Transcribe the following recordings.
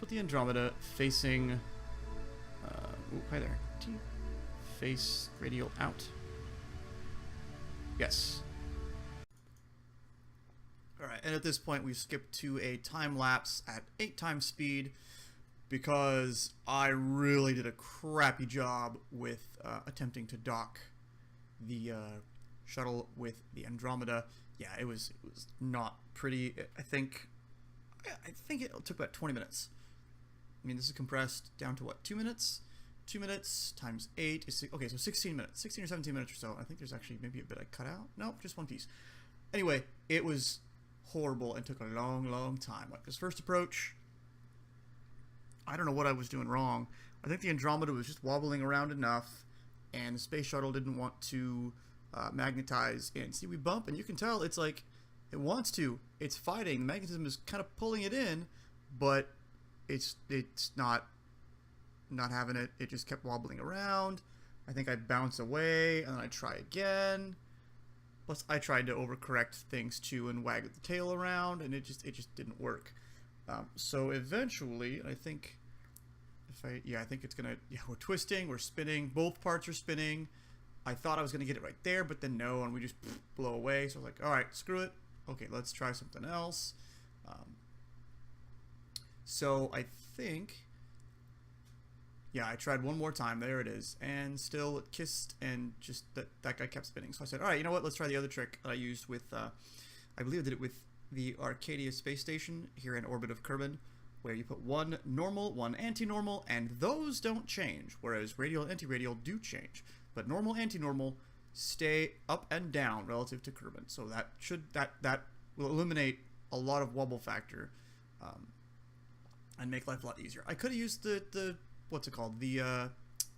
put the Andromeda facing... ooh, hi there. Face radial out. Yes. Alright, and at this point we've skipped to a time lapse at 8 times speed because I really did a crappy job with attempting to dock the shuttle with the Andromeda. Yeah, it was not pretty. I think it took about 20 minutes. I mean, this is compressed down to what, 2 minutes? 2 minutes times 8 is okay, so 16 minutes, 16 or 17 minutes or so. I think there's actually maybe a bit I cut out. Nope, just one piece. Anyway, it was horrible and took a long time. Like this first approach, I don't know what I was doing wrong. I think the Andromeda was just wobbling around enough, and the space shuttle didn't want to magnetize in. See, we bump, and you can tell it's like it wants to. It's fighting. The magnetism is kind of pulling it in, but it's not having it. It just kept wobbling around. I think I bounce away, and then I try again. Plus, I tried to overcorrect things too and wag the tail around, and it just didn't work. So eventually, I think I think it's gonna. Yeah, we're twisting, we're spinning. Both parts are spinning. I thought I was gonna get it right there, but then no, and we just blow away. So I was like, all right, screw it. Okay, let's try something else. So I think, yeah, I tried one more time. There it is, and still it kissed, and just that guy kept spinning. So I said, all right, you know what? Let's try the other trick that I used with. I believe I did it with the Arcadia space station here in orbit of Kerbin, where you put one normal, one anti-normal, and those don't change, whereas radial and anti-radial do change. But normal, anti-normal stay up and down relative to Kerbin. So that will eliminate a lot of wobble factor, and make life a lot easier. I could have used the what's it called, the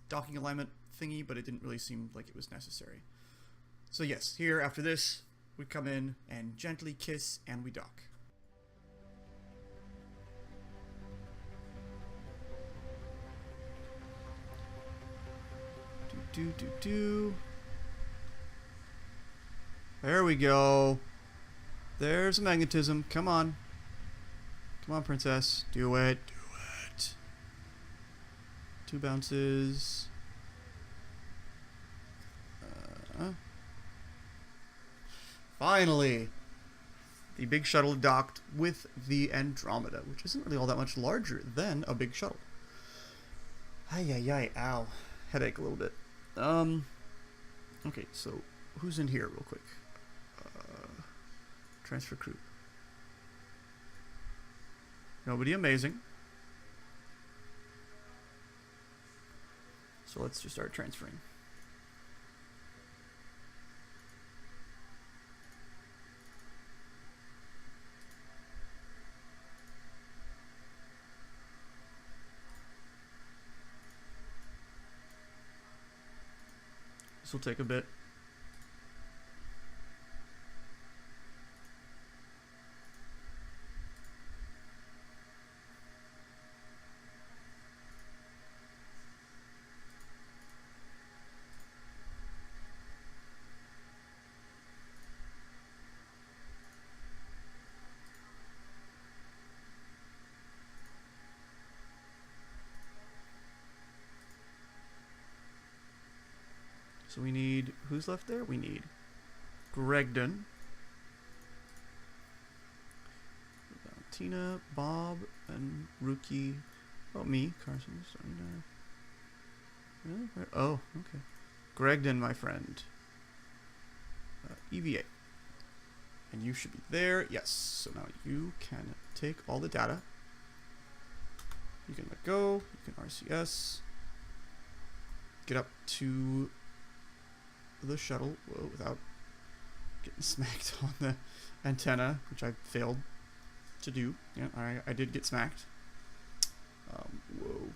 docking alignment thingy, but it didn't really seem like it was necessary. So yes, here after this, we come in and gently kiss, and we dock. Do. There we go. There's a magnetism. Come on. Come on, princess. Do it. Do it. 2 bounces. Finally! The big shuttle docked with the Andromeda, which isn't really all that much larger than a big shuttle. Ay, ow. Headache a little bit. Okay, so who's in here real quick? Transfer crew. Nobody amazing. So let's just start transferring. This will take a bit. So we need, who's left there? We need Gregdon, Valentina, Bob, and Rookie. Oh, me, Carson. Oh, okay. Gregdon, my friend. EVA. And you should be there. Yes. So now you can take all the data. You can let go. You can RCS. Get up to the shuttle, whoa, without getting smacked on the antenna, which I failed to do. Yeah, I did get smacked. Whoa.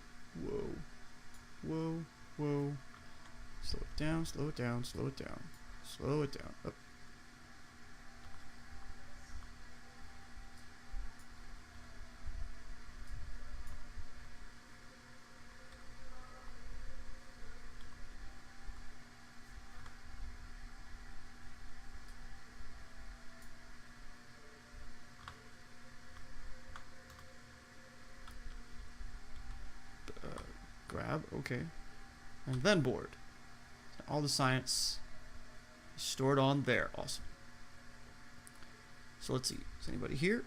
Slow it down. Up. Okay. And then board. All the science is stored on there. Awesome. So let's see. Is anybody here?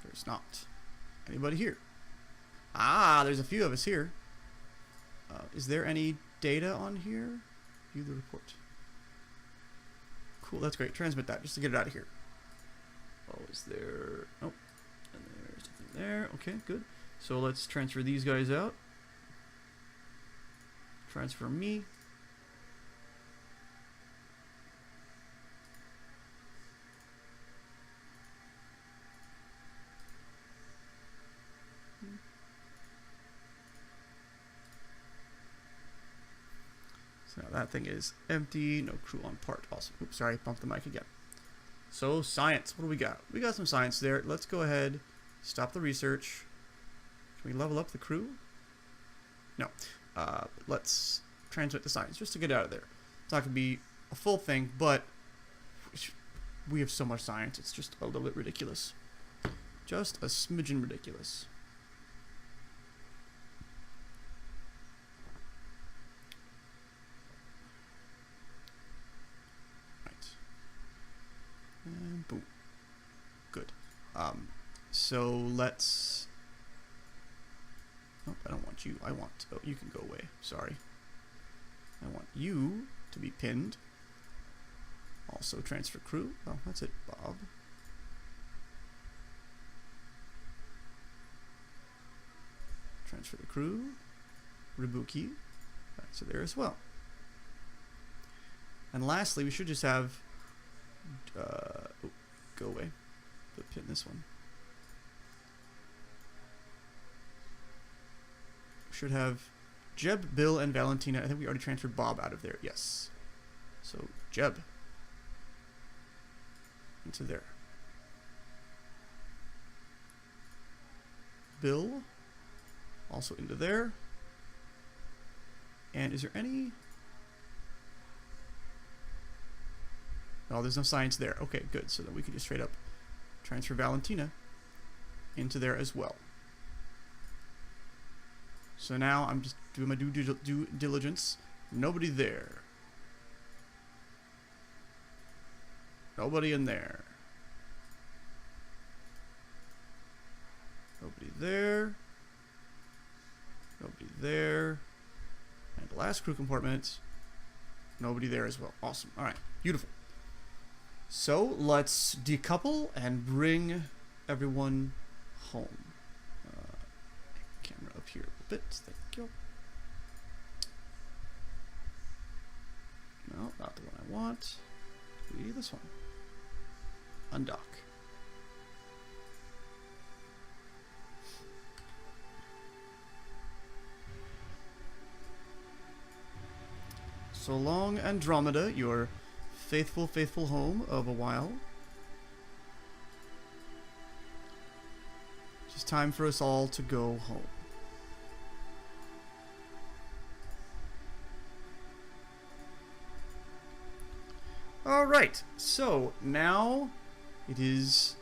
There's not. Anybody here? Ah, there's a few of us here. Is there any data on here? View the report. Cool, that's great. Transmit that just to get it out of here. Oh, is there... Oh, and there's something there. Okay, good. So let's transfer these guys out. Transfer me. So now that thing is empty. No crew on part. Awesome. Oops, sorry, bumped the mic again. So science, what do we got? We got some science there. Let's go ahead, stop the research. Can we level up the crew? No. Let's transmit the science just to get out of there. It's not going to be a full thing, but we have so much science. It's just a little bit ridiculous. Just a smidgen ridiculous. Right. And boom. Good. So let's... Oh, I don't want you. I want... Oh, you can go away. Sorry. I want you to be pinned. Also transfer crew. Oh, that's it, Bob. Transfer the crew. Ribuki. Back to there as well. And lastly, we should just have... oh, go away. But pin this one. Should have Jeb, Bill, and Valentina. I think we already transferred Bob out of there. Yes. So Jeb into there. Bill also into there. And is there any... Oh, there's no science there. Okay, good. So then we can just straight up transfer Valentina into there as well. So now I'm just doing my due diligence. Nobody there. Nobody in there. Nobody there. Nobody there. And the last crew compartment. Nobody there as well. Awesome. Alright. Beautiful. So let's decouple and bring everyone home. Camera up here a little bit. Thank you. No, not the one I want. Maybe this one. Undock. So long, Andromeda, your faithful, faithful home of a while. It's time for us all to go home. Alright, so now it is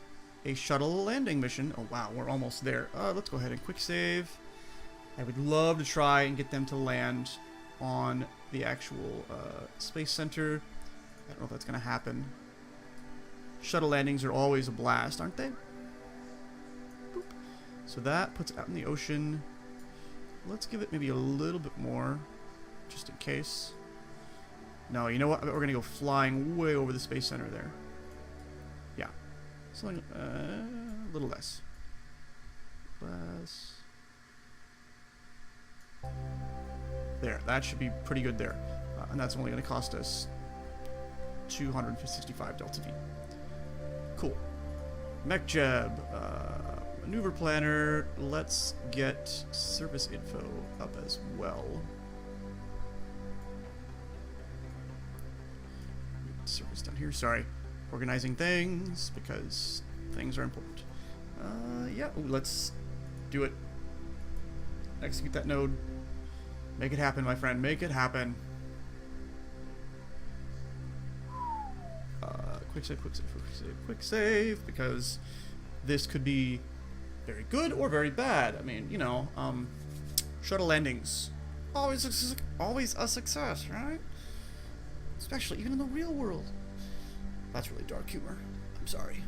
a shuttle landing mission. Oh wow, we're almost there. Let's go ahead and quick save. I would love to try and get them to land on the actual space center. I don't know if that's going to happen. Shuttle landings are always a blast, aren't they? Boop. So that puts it out in the ocean. Let's give it maybe a little bit more, just in case. No, you know what? I bet we're going to go flying way over the space center there. Yeah. Something a little less. Less. There. That should be pretty good there. And that's only going to cost us 265 Delta V. Cool. MechJeb. Maneuver planner. Let's get service info up as well. Service down here. Sorry. Organizing things because things are important. Yeah. Ooh, let's do it. Execute that node. Make it happen, my friend. Make it happen. Quick save, quick save, quick save, quick save, because this could be very good or very bad. I mean, you know, Shuttle landings. Always a success, right? Especially even in the real world. That's really dark humor. I'm sorry.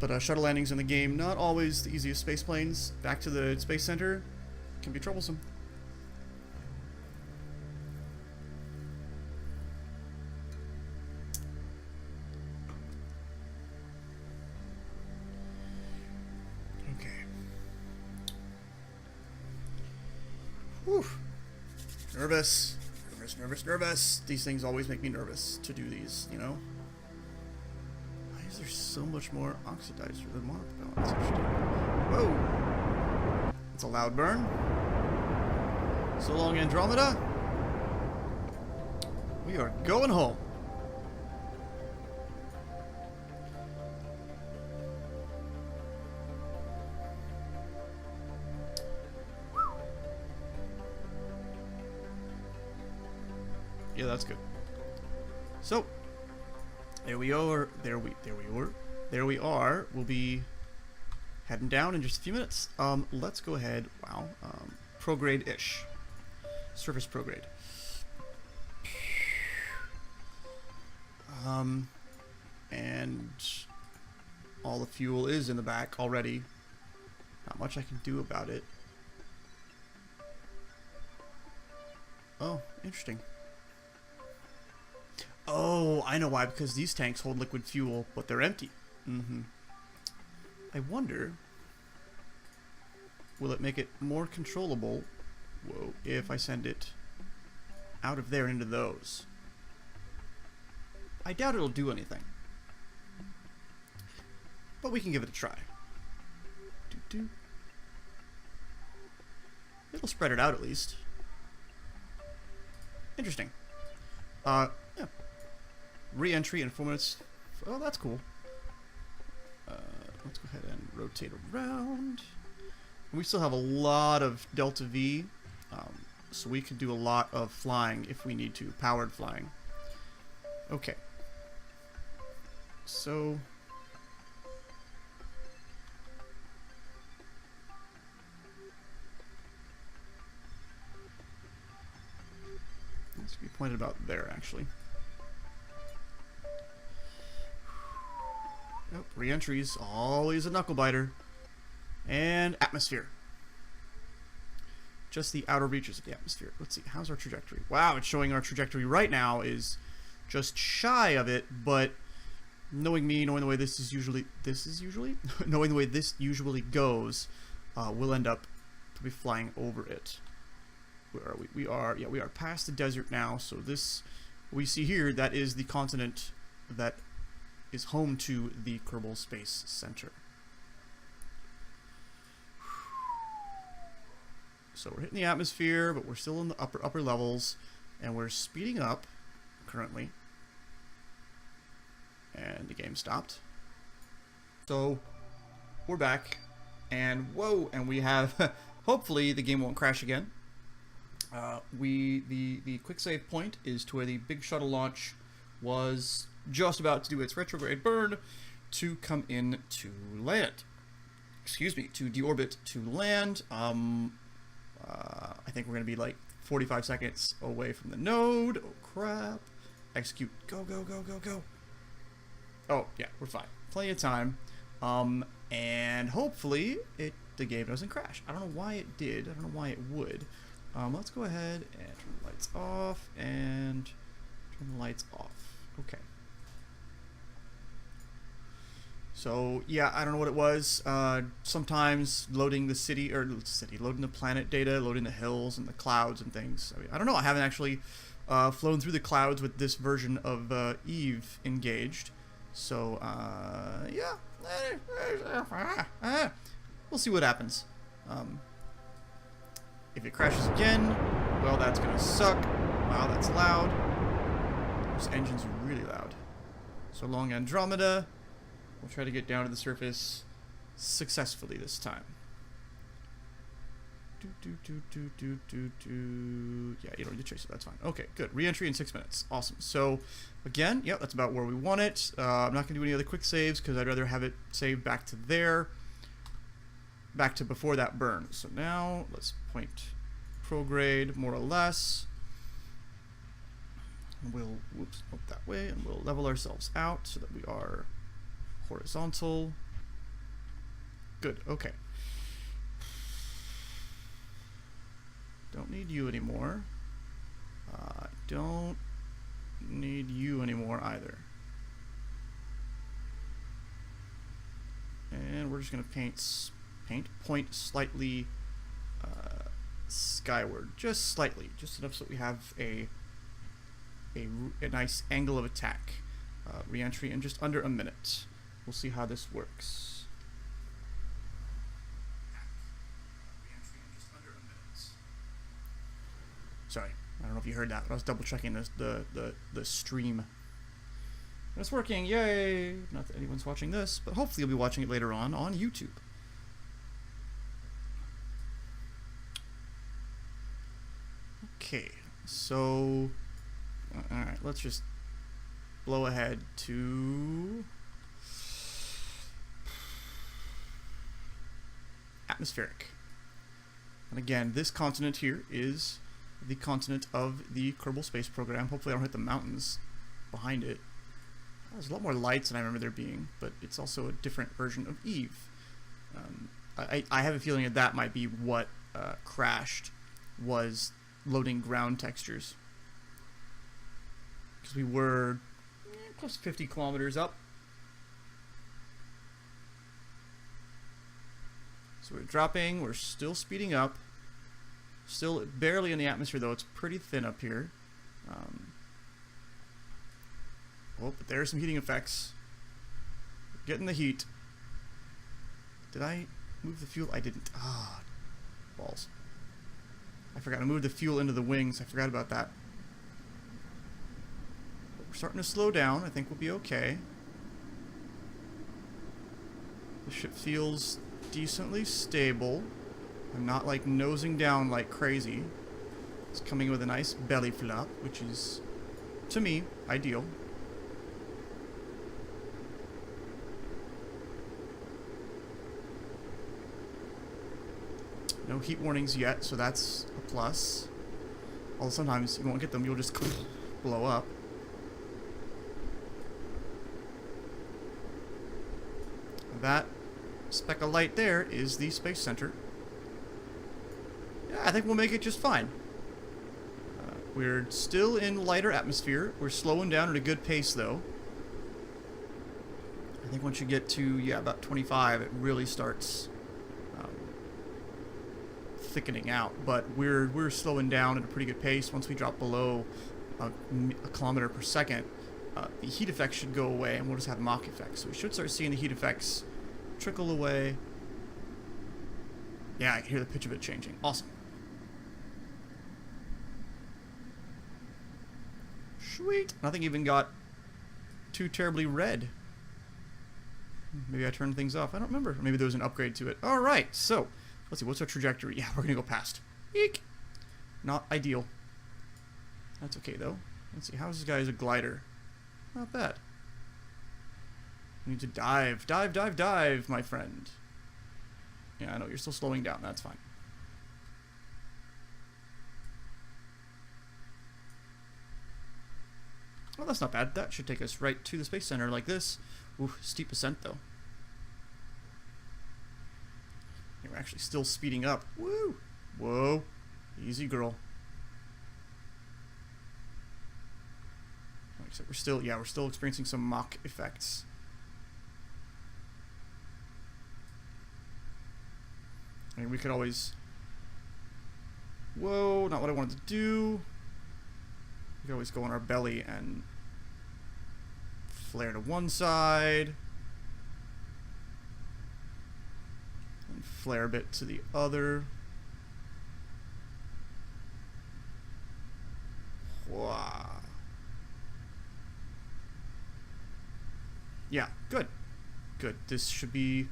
But shuttle landings in the game, not always the easiest. Space planes back to the space center can be troublesome. Okay. Whew. Nervous. Nervous. These things always make me nervous to do these, you know? Why is there so much more oxidizer than monopropellant? Whoa! It's a loud burn. So long, Andromeda. We are going home. Yeah, that's good. So, there we are. There we are. We'll be heading down in just a few minutes. Let's go ahead. Wow. Prograde-ish. Surface prograde. And all the fuel is in the back already. Not much I can do about it. Oh, interesting. Oh, I know why. Because these tanks hold liquid fuel, but they're empty. I wonder, will it make it more controllable, whoa, if I send it out of there into those? I doubt it'll do anything. But we can give it a try. It'll spread it out at least. Interesting. Yeah. Re-entry in 4 minutes. Oh, that's cool. Let's go ahead and rotate around. We still have a lot of Delta V, so we could do a lot of flying if we need to, powered flying. Okay. So... this could be pointed about there, actually. Nope, re-entry's always a knuckle biter. And atmosphere. Just the outer reaches of the atmosphere. Let's see, how's our trajectory? Wow, it's showing our trajectory right now is just shy of it, but knowing me, knowing the way this is usually knowing the way this usually goes, we'll end up probably flying over it. Where are we? We are past the desert now, so this we see here, that is the continent that is home to the Kerbal Space Center. So we're hitting the atmosphere, but we're still in the upper levels, and we're speeding up currently. And the game stopped. So we're back, and whoa, and we have hopefully the game won't crash again. The quick save point is to where the big shuttle launch was just about to do its retrograde burn to come in to land. Excuse me, to deorbit to land. I think we're going to be like 45 seconds away from the node. Oh, crap. Execute. Go, go, go, go, go. Oh, yeah, we're fine. Plenty of time. And hopefully the game doesn't crash. I don't know why it did. I don't know why it would. Let's go ahead and turn the lights off and turn the lights off. Okay. So, yeah, I don't know what it was. Sometimes loading loading the planet data, loading the hills and the clouds and things. I mean, I don't know. I haven't actually flown through the clouds with this version of Eve engaged. So, yeah. We'll see what happens. If it crashes again, well, that's going to suck. Wow, that's loud. Those engines are really loud. So long, Andromeda. We'll try to get down to the surface successfully this time. Yeah, you don't need to chase it. That's fine. Okay, good. Re-entry in 6 minutes. Awesome. So, again, yeah, that's about where we want it. I'm not going to do any other quick saves because I'd rather have it saved back to there. back to before that burn. So now let's point prograde more or less. And we'll up that way, and we'll level ourselves out so that we are horizontal. Good. Okay. Don't need you anymore. Don't need you anymore either. And we're just going to point slightly skyward, just slightly, just enough so that we have a nice angle of attack. Re-entry in just under a minute. We'll see how this works. Sorry, I don't know if you heard that, but I was double checking the stream. And it's working, yay! Not that anyone's watching this, but hopefully you'll be watching it later on YouTube. Okay, so alright, let's just blow ahead to atmospheric. And again, this continent here is the continent of the Kerbal Space Program. Hopefully I don't hit the mountains behind it. There's a lot more lights than I remember there being, but it's also a different version of Eve. I have a feeling that that might be what crashed, was loading ground textures. Because we were close to 50 kilometers up. So we're dropping, we're still speeding up. Still barely in the atmosphere though, it's pretty thin up here. Oh, but there are some heating effects. Getting the heat. Did I move the fuel? I didn't. Ah, balls. I forgot to move the fuel into the wings. I forgot about that. But we're starting to slow down. I think we'll be okay. The ship feels decently stable. I'm not like nosing down like crazy. It's coming with a nice belly flop, which is, to me, ideal. No heat warnings yet, so that's a plus. Although sometimes you won't get them, you'll just blow up. That speck of light there is the Space Center. Yeah, I think we'll make it just fine. We're still in lighter atmosphere. We're slowing down at a good pace, though. I think once you get to, yeah, about 25, it really starts thickening out. But we're slowing down at a pretty good pace. Once we drop below a kilometer per second, the heat effects should go away, and we'll just have Mach effects. So we should start seeing the heat effects trickle away. Yeah, I can hear the pitch of it changing. Awesome. Sweet. Nothing even got too terribly red. Maybe I turned things off. I don't remember. Maybe there was an upgrade to it. All right. So, let's see. What's our trajectory? Yeah, we're going to go past. Eek. Not ideal. That's okay, though. Let's see. How's this guy as a glider? Not bad. We need to dive. Dive, dive, dive, my friend. Yeah, I know. You're still slowing down. That's fine. Well, that's not bad. That should take us right to the Space Center like this. Ooh, steep ascent, though. Yeah, we're actually still speeding up. Woo! Whoa. Easy, girl. Except we're still experiencing some Mach effects. I mean, we could always... Whoa, not what I wanted to do. We could always go on our belly and flare to one side. And flare a bit to the other. Wow. Yeah, good. Good. This should be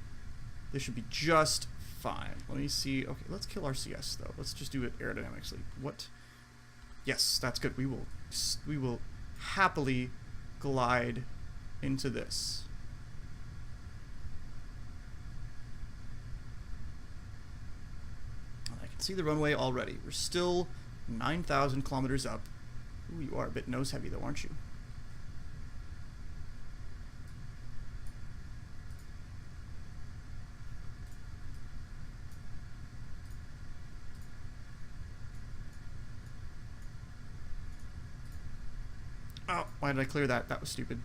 just fine. Let me see. Okay, let's kill RCS though. Let's just do it aerodynamically. What? Yes, that's good. We will happily glide into this. See the runway already. We're still 9,000 kilometers up. Ooh, you are a bit nose heavy though, aren't you? Oh, why did I clear that? That was stupid.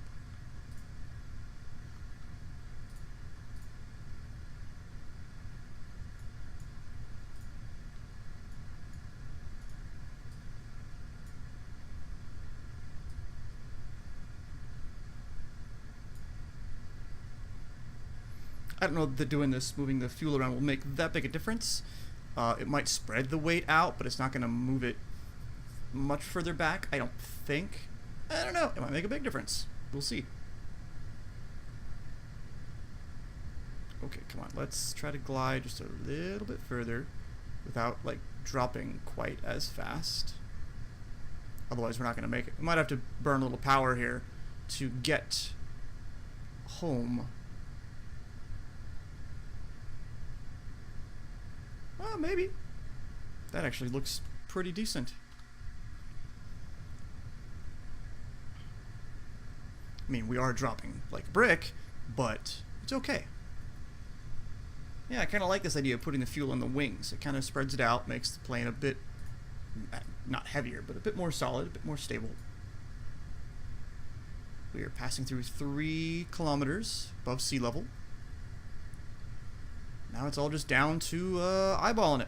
I don't know that doing this, moving the fuel around, will make that big a difference. It might spread the weight out, but it's not going to move it much further back, I don't think. I don't know. It might make a big difference. We'll see. Okay, come on. Let's try to glide just a little bit further without, like, dropping quite as fast. Otherwise, we're not going to make it. We might have to burn a little power here to get home. Well, maybe. That actually looks pretty decent. I mean, we are dropping like a brick, but it's okay. Yeah, I kind of like this idea of putting the fuel on the wings. It kind of spreads it out, makes the plane a bit, not heavier, but a bit more solid, a bit more stable. We are passing through 3 kilometers above sea level. Now it's all just down to eyeballing it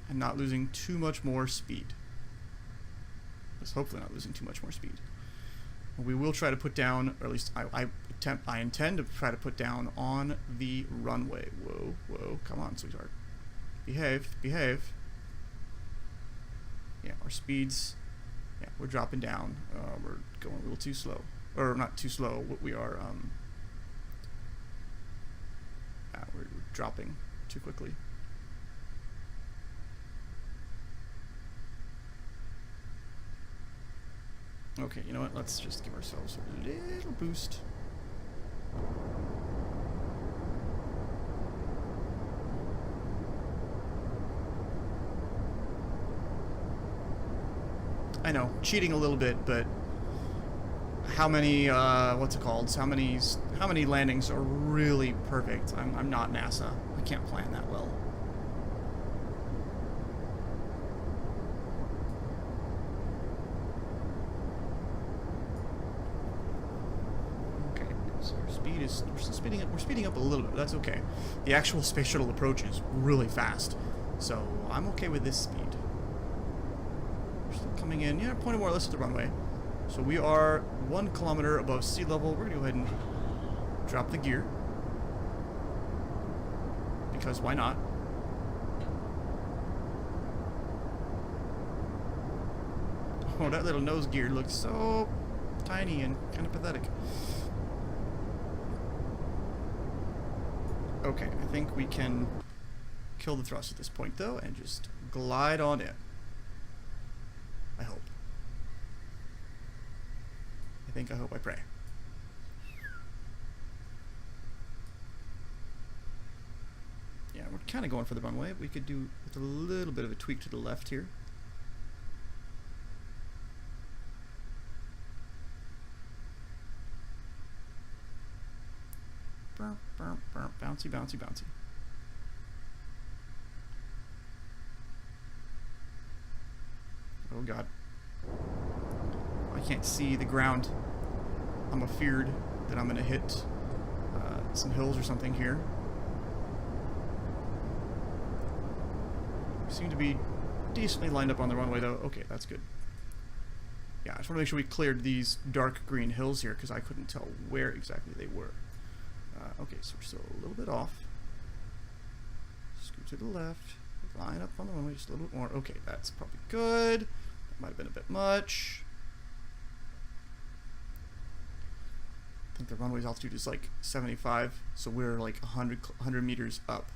and not losing too much more speed. Just hopefully not losing too much more speed. We will try to put down, or at least I intend to try to put down on the runway. Whoa, whoa, come on, sweetheart. Behave, behave. Yeah, our speeds, yeah, we're dropping down. We're going a little too slow. Or not too slow, we are, we're dropping too quickly. Okay, you know what? Let's just give ourselves a little boost. I know, cheating a little bit, but how many what's it called? How many landings are really perfect? I'm not NASA. I can't plan that well. We're speeding up a little bit. That's okay. The actual space shuttle approach is really fast, so I'm okay with this speed. We're still coming in, yeah, pointing more or less at the runway. So we are 1 kilometer above sea level. We're gonna go ahead and drop the gear, because why not? Oh, that little nose gear looks so tiny and kind of pathetic. Okay, I think we can kill the thrust at this point, though, and just glide on in. I hope. I hope, I pray. Yeah, we're kind of going for the runway. We could do with a little bit of a tweak to the left here. Bouncy, bouncy, bouncy. Oh god. I can't see the ground. I'm afeared that I'm going to hit some hills or something here. We seem to be decently lined up on the runway though. Okay, that's good. Yeah, I just want to make sure we cleared these dark green hills here because I couldn't tell where exactly they were. Okay, so we're still a little bit off. Scoot to the left. Line up on the runway just a little bit more. Okay, that's probably good. That might have been a bit much. I think the runway's altitude is like 75, so we're like 100 meters up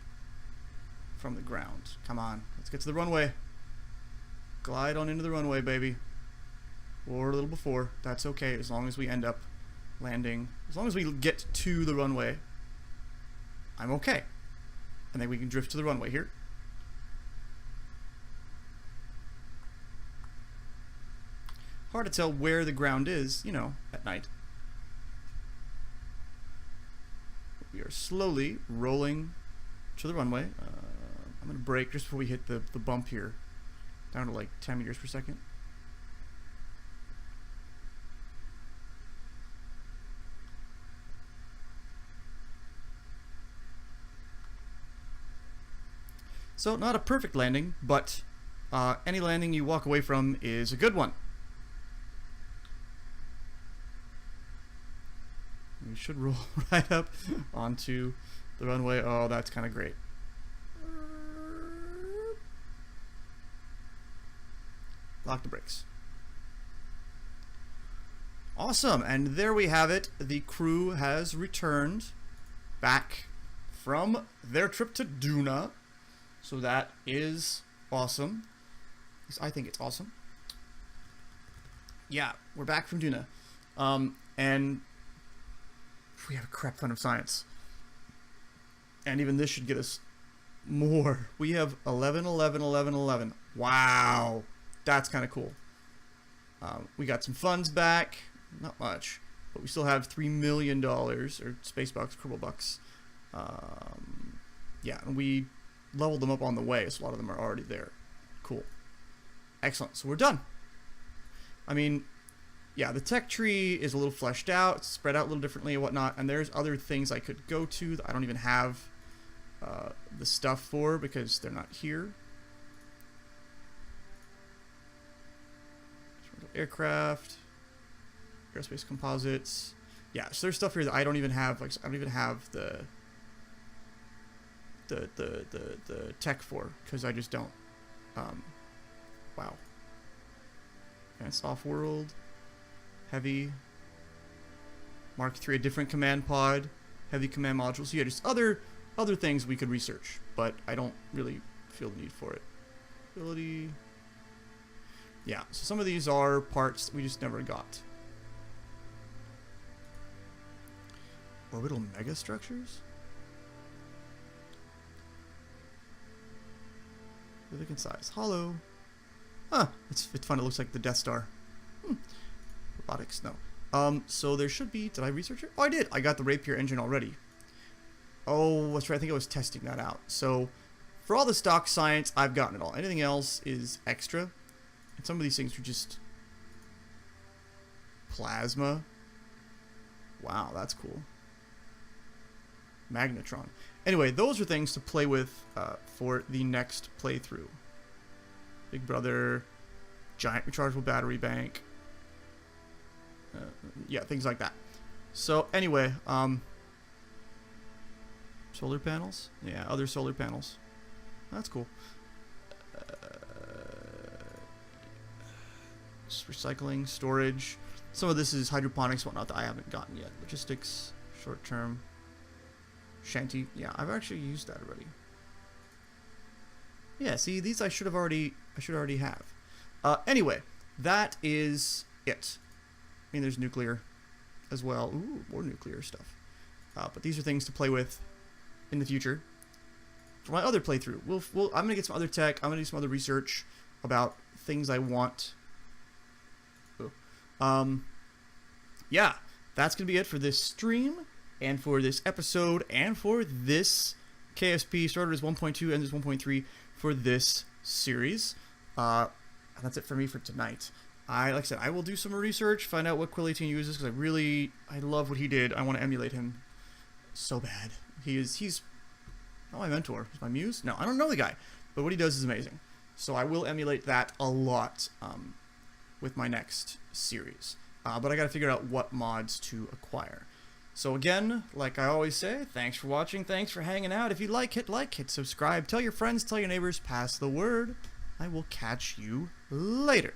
from the ground. Come on, let's get to the runway. Glide on into the runway, baby. Or a little before. That's okay, as long as we end up landing. As long as we get to the runway, I'm okay. And then we can drift to the runway here. hard to tell where the ground is, you know, at night. We are slowly rolling to the runway. I'm going to brake just before we hit the bump here. Down to like 10 meters per second. So, not a perfect landing, but any landing you walk away from is a good one. We should roll right up onto the runway. Oh, that's kind of great. Lock the brakes. Awesome, and there we have it. The crew has returned back from their trip to Duna. So that is awesome. At least I think it's awesome. Yeah, we're back from Duna. And we have a crap ton of science. And even this should get us more. We have 11, 11, 11, 11. Wow. That's kind of cool. We got some funds back. Not much. But we still have $3 million, or space bucks, Kerbal bucks. Yeah, and we leveled them up on the way, so a lot of them are already there. Cool. Excellent. So we're done. I mean, yeah, the tech tree is a little fleshed out. It's spread out a little differently and whatnot. And there's other things I could go to that I don't even have the stuff for because they're not here. Aircraft, aerospace composites. Yeah, so there's stuff here that I don't even have. Like, I don't even have the tech for because I just don't. Wow. Advanced off-world, heavy, Mark III, a different command pod, heavy command modules. So yeah, just other things we could research, but I don't really feel the need for it. Ability. Yeah, so some of these are parts that we just never got. Orbital megastructures? Significant size. Hollow. Huh. It's fun. It looks like the Death Star. Robotics? No. So there should be... Did I research it? Oh, I did. I got the Rapier engine already. Oh, that's right. I think I was testing that out. So for all the stock science, I've gotten it all. Anything else is extra. And some of these things are just... Plasma. Wow, that's cool. Magnetron. Anyway, those are things to play with for the next playthrough. Big Brother, giant rechargeable battery bank. Yeah, things like that. So anyway, solar panels. Yeah, other solar panels. That's cool. Recycling, storage. Some of this is hydroponics, whatnot that I haven't gotten yet. Logistics, short term. Shanty. Yeah, I've actually used that already. Yeah, see, these I should already have. Anyway, that is it. I mean, there's nuclear as well. Ooh, more nuclear stuff. But these are things to play with in the future. For my other playthrough, I'm gonna get some other tech. I'm gonna do some other research about things I want. Yeah, that's gonna be it for this stream and for this episode and for this KSP. Started as 1.2, ends as 1.3 for this series. And that's it for me for tonight. Like I said, I will do some research, find out what Quill 18 uses, because I love what he did. I want to emulate him so bad. He's not my mentor. He's my muse. No, I don't know the guy, but what he does is amazing. So I will emulate that a lot with my next series. But I got to figure out what mods to acquire. So again, like I always say, thanks for watching, thanks for hanging out. If you like, hit subscribe, tell your friends, tell your neighbors, pass the word. I will catch you later.